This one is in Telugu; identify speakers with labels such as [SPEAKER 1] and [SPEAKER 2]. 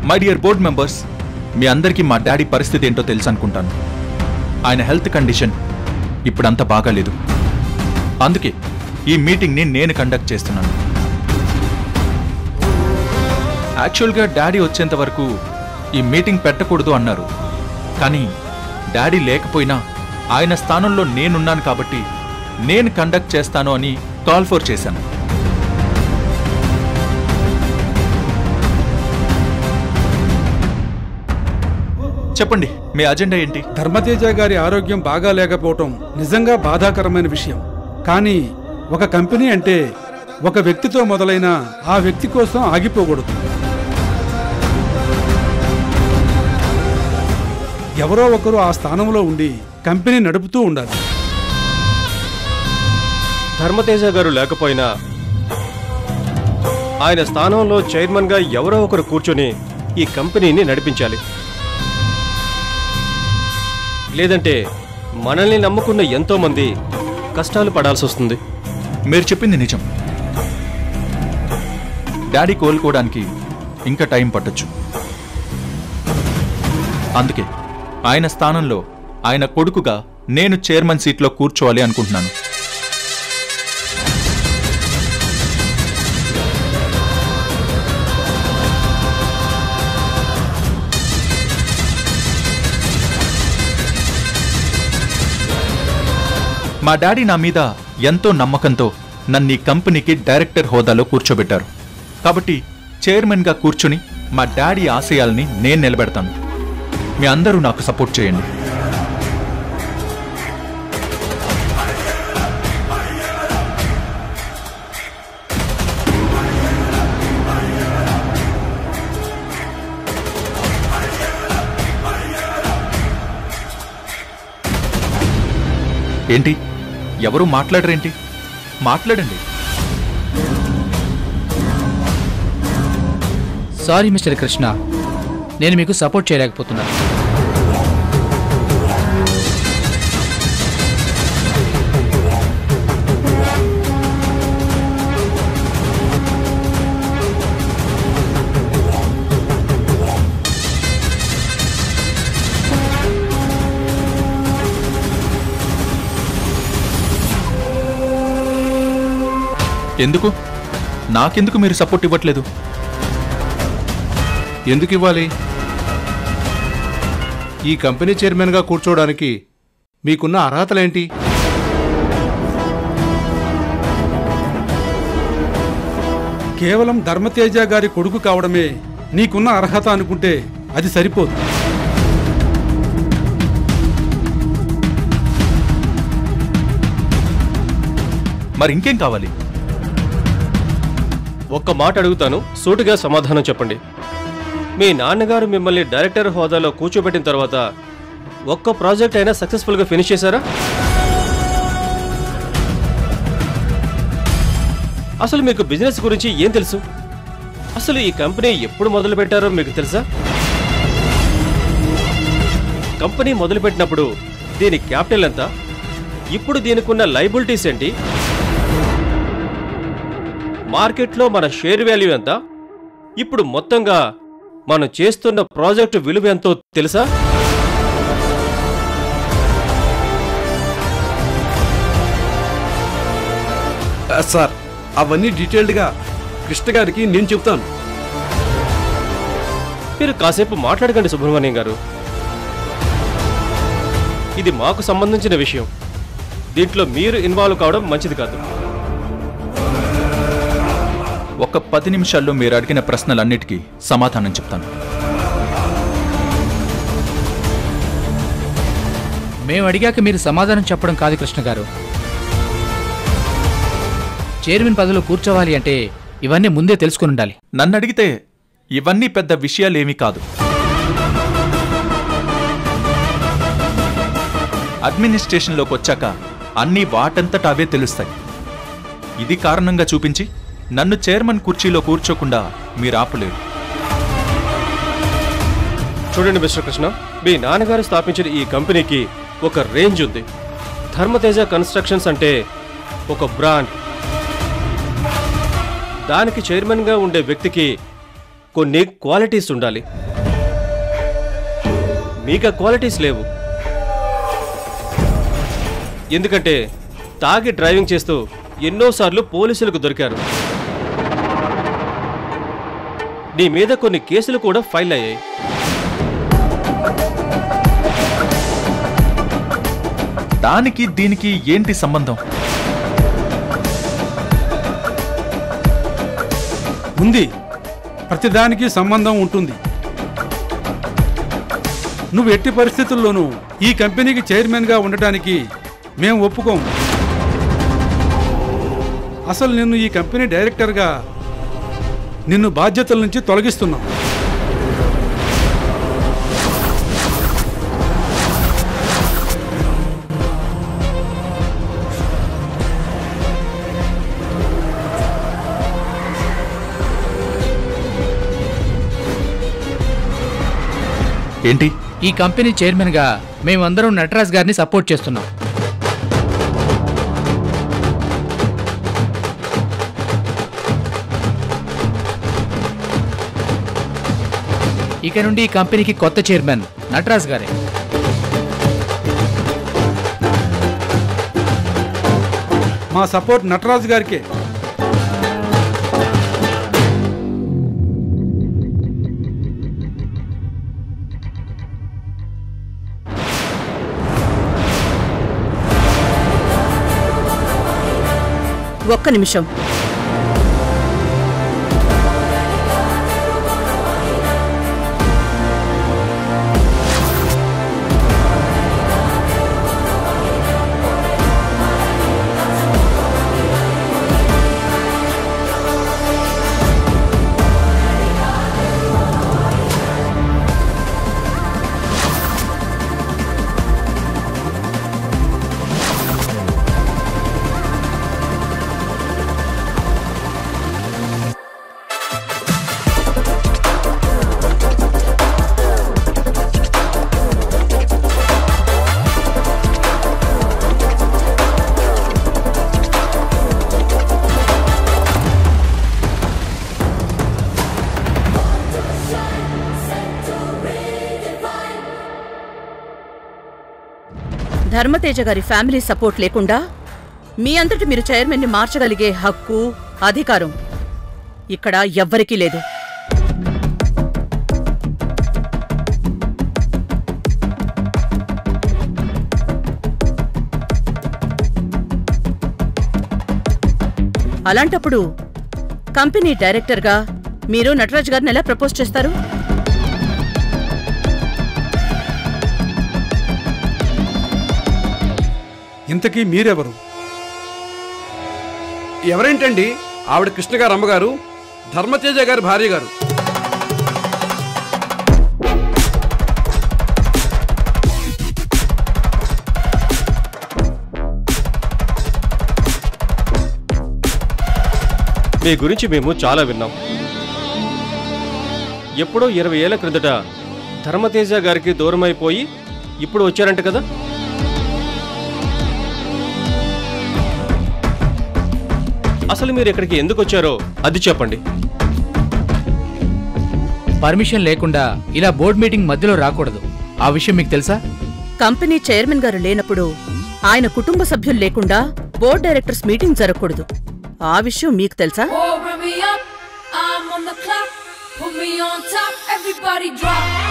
[SPEAKER 1] మై డియర్ బోర్డ్ మెంబర్స్, మీ అందరికీ మా డాడీ పరిస్థితి ఏంటో తెలుసు అనుకుంటాను. ఆయన హెల్త్ కండిషన్ ఇప్పుడంతా బాగాలేదు. అందుకే ఈ మీటింగ్ని నేను కండక్ట్ చేస్తున్నాను. యాక్చువల్గా డాడీ వచ్చేంత వరకు ఈ మీటింగ్ పెట్టకూడదు అన్నారు. కానీ డాడీ లేకపోయినా ఆయన స్థానంలో నేనున్నాను కాబట్టి నేను కండక్ట్ చేస్తాను అని కాల్ ఫోర్ చేశాను. చెప్పండి, మీ అజెండా ఏంటి?
[SPEAKER 2] ధర్మతేజ గారి ఆరోగ్యం బాగా లేకపోవటం నిజంగా బాధాకరమైన విషయం. కానీ ఒక కంపెనీ అంటే ఒక వ్యక్తితో మొదలైన ఆ వ్యక్తి కోసం ఆగిపోకూడదు. ఎవరో ఒకరు ఆ స్థానంలో ఉండి కంపెనీ నడుపుతూ ఉండాలి.
[SPEAKER 3] ధర్మతేజ గారు లేకపోయినా ఆయన స్థానంలో చైర్మన్గా ఎవరో ఒకరు కూర్చొని ఈ కంపెనీని నడిపించాలి. లేదంటే మనల్ని నమ్ముకున్న ఎంతో మంది కష్టాలు పడాల్సి వస్తుంది.
[SPEAKER 1] మీరు చెప్పింది నిజం. డాడీ కోలుకోవడానికి ఇంకా టైం పట్టొచ్చు. అందుకే ఆయన స్థానంలో ఆయన కొడుకుగా నేను చైర్మన్ సీట్లో కూర్చోవాలి అనుకుంటున్నాను. మా డాడీ నా మీద ఎంతో నమ్మకంతో నన్ను ఈ కంపెనీకి డైరెక్టర్ హోదాలో కూర్చోబెట్టారు. కాబట్టి చైర్మన్గా కూర్చుని మా డాడీ ఆశయాల్ని నేను నిలబెడతాను. మీ అందరూ నాకు సపోర్ట్ చేయండి. ఏంటి, ఎవరు మాట్లాడరేంటి? మాట్లాడండి.
[SPEAKER 4] సారీ మిస్టర్ కృష్ణ, నేను మీకు సపోర్ట్ చేయలేకపోతున్నాను.
[SPEAKER 1] ఎందుకు? నాకెందుకు మీరు సపోర్ట్ ఇవ్వట్లేదు?
[SPEAKER 5] ఎందుకు ఇవ్వాలి? ఈ కంపెనీ చైర్మన్గా కూర్చోవడానికి మీకున్న అర్హతలేంటి?
[SPEAKER 2] కేవలం ధర్మతేజ గారి కొడుకు కావడమే నీకున్న అర్హత అనుకుంటే అది సరిపోదు.
[SPEAKER 1] మరి ఇంకేం కావాలి?
[SPEAKER 3] ఒక్క మాట అడుగుతాను, సూటిగా సమాధానం చెప్పండి. మీ నాన్నగారు మిమ్మల్ని డైరెక్టర్ హోదాలో కూర్చోబెట్టిన తర్వాత ఒక్క ప్రాజెక్ట్ అయినా సక్సెస్ఫుల్గా ఫినిష్ చేశారా? అసలు మీకు బిజినెస్ గురించి ఏం తెలుసు? అసలు ఈ కంపెనీ ఎప్పుడు మొదలు పెట్టారో మీకు తెలుసా? కంపెనీ మొదలుపెట్టినప్పుడు దీని క్యాపిటల్ ఎంత? ఇప్పుడు దీనికున్న లైబిలిటీస్ ఏంటి? మార్కెట్లో మన షేర్ వాల్యూ ఎంత? ఇప్పుడు మొత్తంగా మనం చేస్తున్న ప్రాజెక్టు విలువ ఎంతో తెలుసా?
[SPEAKER 6] సార్, అవన్నీ డీటెయిల్డ్గా కృష్ణ గారికి నేను చెప్తాను.
[SPEAKER 3] మీరు కాసేపు మాట్లాడకండి సుబ్రహ్మణ్యం గారు. ఇది మాకు సంబంధించిన విషయం. దీంట్లో మీరు ఇన్వాల్వ్ కావడం మంచిది కాదు.
[SPEAKER 1] ఒక 10 నిమిషాల్లో మీరు అడిగిన ప్రశ్నలన్నిటికీ సమాధానం చెప్తాను.
[SPEAKER 4] మేము అడిగాక మీరు సమాధానం చెప్పడం కాదు కృష్ణ గారు. చైర్మన్ పదవిలో కూర్చోవాలి అంటే ఇవన్నీ ముందే తెలుసుకుని ఉండాలి.
[SPEAKER 1] నన్ను అడిగితే ఇవన్నీ పెద్ద విషయాలేమీ కాదు. అడ్మినిస్ట్రేషన్లోకి వచ్చాక అన్నీ వాటంతట అవే తెలుస్తాయి. ఇది కారణంగా చూపించి నన్ను చైర్మన్ కుర్చీలో కూర్చోకుండా మీరు ఆపలేరు.
[SPEAKER 3] చూడండి మిస్టర్ కృష్ణ, మీ నాన్నగారు స్థాపించిన ఈ కంపెనీకి ఒక రేంజ్ ఉంది. ధర్మతేజ కన్స్ట్రక్షన్స్ అంటే ఒక బ్రాండ్. దానికి చైర్మన్గా ఉండే వ్యక్తికి కొన్ని క్వాలిటీస్ ఉండాలి. మీకు ఆ క్వాలిటీస్ లేవు. ఎందుకంటే తాగి డ్రైవింగ్ చేస్తూ ఎన్నోసార్లు పోలీసులకు దొరికారు. నీ మీద కొన్ని కేసులు కూడా ఫైల్ అయ్యాయి.
[SPEAKER 1] దానికి దీనికి ఏంటి సంబంధం?
[SPEAKER 2] ఉంది, ప్రతిదానికి సంబంధం ఉంటుంది. నువ్వు ఎట్టి పరిస్థితుల్లోనూ ఈ కంపెనీకి చైర్మన్గా ఉండటానికి మేము ఒప్పుకోము. అసలు నిన్ను ఈ కంపెనీ డైరెక్టర్గా నిన్ను బాధ్యతల నుంచి తొలగిస్తున్నాం.
[SPEAKER 1] ఏంటి?
[SPEAKER 4] ఈ కంపెనీ చైర్మన్ గా మేమందరం నటరాజ్ గారిని సపోర్ట్ చేస్తున్నాం. ఇక నుండి ఈ కంపెనీకి కొత్త చైర్మన్ నటరాజ్ గారే.
[SPEAKER 2] మా సపోర్ట్ నటరాజు గారికే.
[SPEAKER 7] ఒక్క నిమిషం. ధర్మతేజ గారి ఫ్యామిలీ సపోర్ట్ లేకుండా మీ అంతటి మీరు చైర్మన్ని మార్చగలిగే హక్కు, అధికారం ఇక్కడ ఎవ్వరికీ లేదు. అలాంటప్పుడు కంపెనీ డైరెక్టర్గా మీరు నటరాజ్ గారిని ఎలా ప్రపోజ్ చేస్తారు?
[SPEAKER 2] ఇంతకీ మీరెవరు?
[SPEAKER 6] ఎవరేంటండి? ఆవిడ కృష్ణ గారు అమ్మగారు, ధర్మతేజ గారి భార్య గారు.
[SPEAKER 3] మీ గురించి మేము చాలా విన్నాం. ఎప్పుడో 20 ఏళ్ల క్రిందట ధర్మతేజ గారికి దూరమైపోయి ఇప్పుడు వచ్చారంట కదా? అసలు మీరు ఇక్కడికి ఎందుకు వచ్చారో అది చెప్పండి.
[SPEAKER 4] పర్మిషన్ లేకుండా ఇలా బోర్డ్ మీటింగ్ మధ్యలో రాకూడదు. ఆ విషయం మీకు తెలుసా?
[SPEAKER 7] కంపెనీ చైర్మన్ గారు లేనప్పుడు ఆయన కుటుంబ సభ్యులు లేకుండా బోర్డ్ డైరెక్టర్స్ మీటింగ్ జరగకూడదు. ఆ విషయం మీకు తెలుసా?
[SPEAKER 8] I'm on the clock, put me on top, everybody drop.